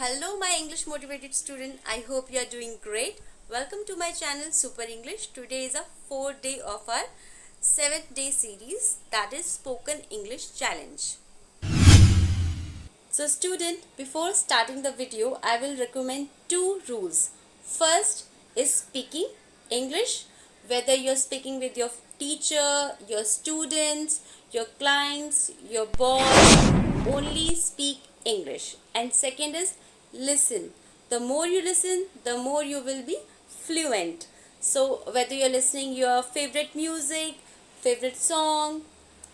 Hello my English motivated student. I hope you are doing great. Welcome to my channel Super English. Today is a 4th day of our 7th day series, that is Spoken English Challenge. So student, before starting the video, I will recommend two rules. First is speaking English, whether you're speaking with your teacher, your students, your clients, your boss, only speak English. And second is listen. The more you listen, the more you will be fluent. So whether you're listening your favorite music, favorite song,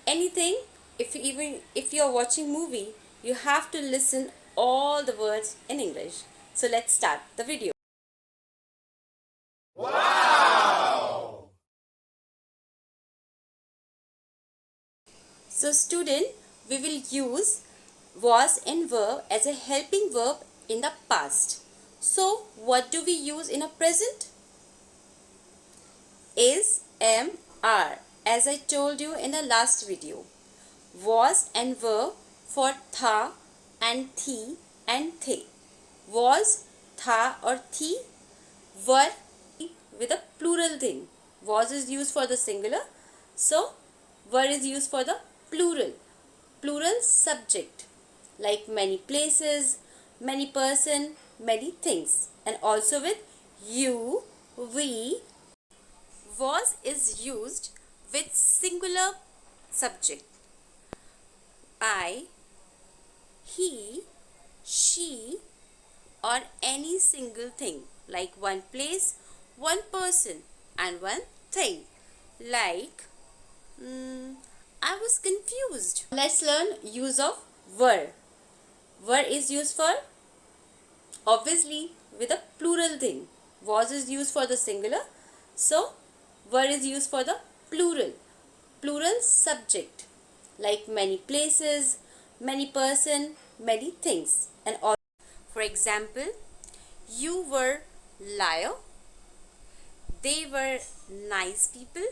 anything, if you're watching movie, you have to listen all the words in English. So let's start the video. So student, we will use was and were as a helping verb in the past. So what do we use in a present? Is, am, are, as I told you in the last video. Was and were for tha and thi and the. Was, tha or thi, were with a plural thing. Was is used for the singular, so were is used for the plural. Plural subject, like many places, many person, many things. And also with you, we. Was is used with singular subject. I, he, she, or any single thing, like one place, one person, and one thing. Like, I was confused. Let's learn use of were. Were is used for, obviously, with a plural thing. Was is used for the singular, so were is used for the plural. Plural subject, like many places, many person, many things. And all. For example, you were liar, they were nice people.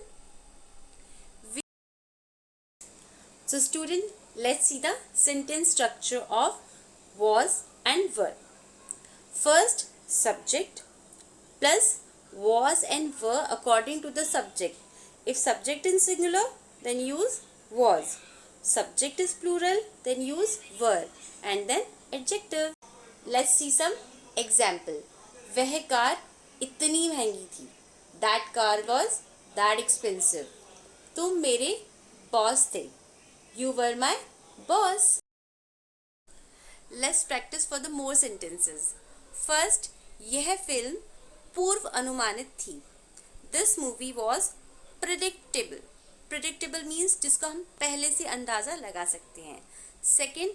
So student, let's see the sentence structure of was and were. First, subject plus was and were according to the subject. If subject is singular, then use was. Subject is plural, then use were. And then adjective. Let's see some example. वह car इतनी महंगी थी. That car was that expensive. तुम मेरे boss थे. You were my boss. Let's practice for the more sentences. First, यह film पूर्व अनुमानित थी. This movie was predictable. Predictable means जिसको हम पहले से अंदाज़ा लगा सकते हैं. Second,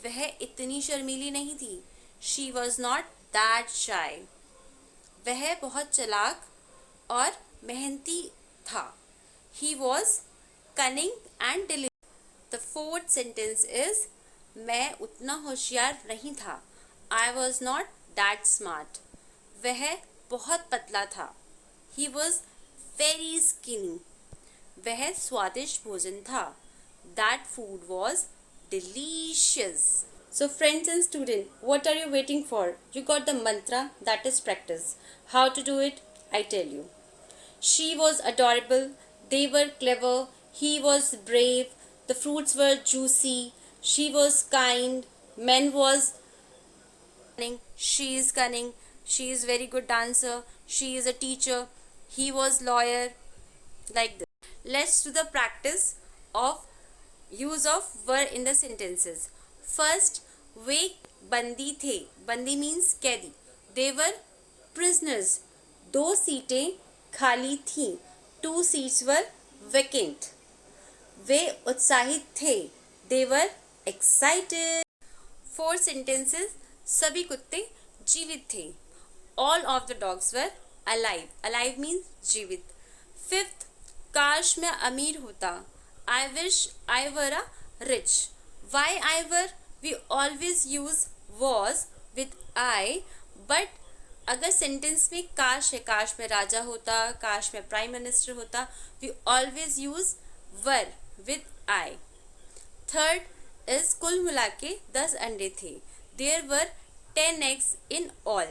वह इतनी शर्मीली नहीं थी. She was not that shy. वह बहुत चालाक और मेहनती था. He was cunning and diligent. The fourth sentence is मैं उतना होशियार नहीं था. I was not that smart. वह बहुत पतला था. He was very skinny. वह स्वादिष्ट भोजन था. That food was delicious. So friends and students, what are you waiting for? You got the mantra, that is practice. How to do it? I tell you. She was adorable. They were clever. He was brave. The fruits were juicy. She was kind. Man was cunning. She is cunning. She is very good dancer. She is a teacher. He was lawyer. Like this. Let's do the practice of use of were in the sentences. First, वे बंदी थे. बंदी means कैदी. They were prisoners. 2 सीटें खाली थीं. 2 seats were vacant. वे उत्साहित थे. They were excited. 4 sentences. सभी कुत्ते जीवित थे. All of the dogs were alive. Alive means जीवित. 5th, काश मैं अमीर होता. I wish I were a rich. Why I were? We always use was with I, but अगर सेंटेंस में काश है, काश में राजा होता, काश में प्राइम मिनिस्टर होता, we always use were with I. Third is कुल मिला के 10 अंडे थे. There were 10 eggs in all.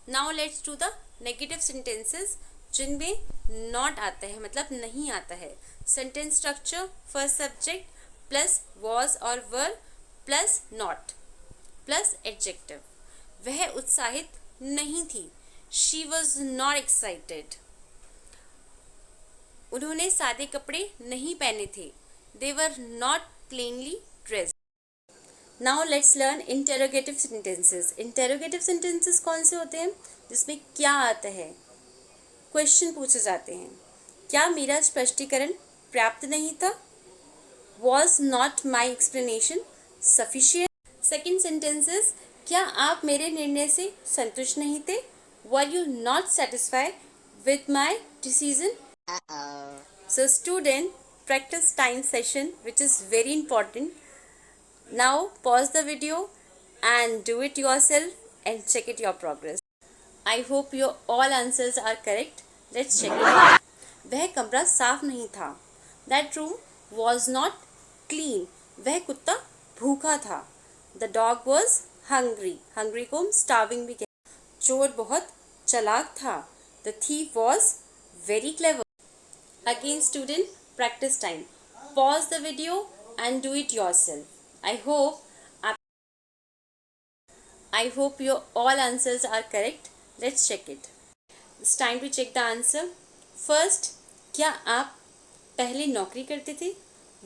Now let's do the negative sentences जिनमें not आता है, मतलब नहीं आता है. Sentence structure, first subject plus was or were plus not plus adjective. वह उत्साहित नहीं थी. She was not excited. उन्होंने सादे कपड़े नहीं पहने थे. They were not plainly dressed. Now let's learn interrogative sentences. Interrogative sentences कौन से होते हैं? जिसमें क्या आता है, क्वेश्चन पूछे जाते हैं. क्या मेरा स्पष्टीकरण पर्याप्त नहीं था? Was not my explanation sufficient? Second sentence is, क्या आप मेरे निर्णय से संतुष्ट नहीं थे? Were you not satisfied with my decision? So student, practice time session, which is very important. Now pause the video and do it yourself and check it your progress. I hope your all answers are correct. Let's check it. वह कमरा साफ नहीं था. That room was not clean. वह कुत्ता भूखा था. The dog was hungry. Hungry को हम starving भी कहते हैं. चोर बहुत चालाक था. The thief was very clever. Again student, practice time. Pause the video and do it yourself. I hope your all answers are correct. Let's check it. It's time to check the answer. First, क्या आप पहले नौकरी करते थे?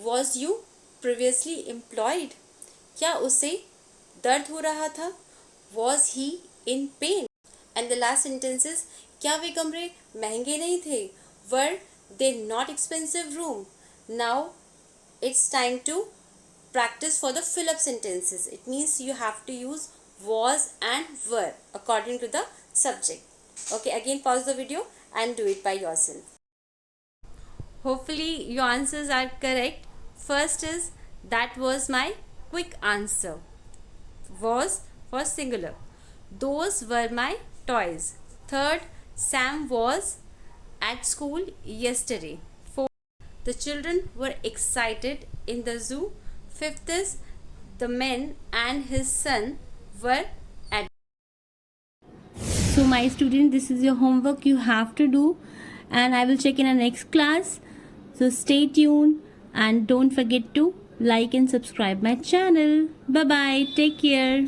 Was you previously employed? क्या उसे दर्द हो रहा था? Was he in pain? And the last sentence is, क्या वे कमरे महंगे नहीं थे? Were they not expensive room? Now it's time to practice for the fill-up sentences. It means you have to use was and were according to the subject. Okay, again pause the video and do it by yourself. Hopefully your answers are correct. First is, that was my quick answer. Was for singular. Those were my toys. Third, Sam was at school yesterday. Fourth, the children were excited in the zoo. Fifth is, the man and his son were at. So my student, this is your homework you have to do, and I will check in our next class. So stay tuned and don't forget to like and subscribe my channel. Bye bye. Take care.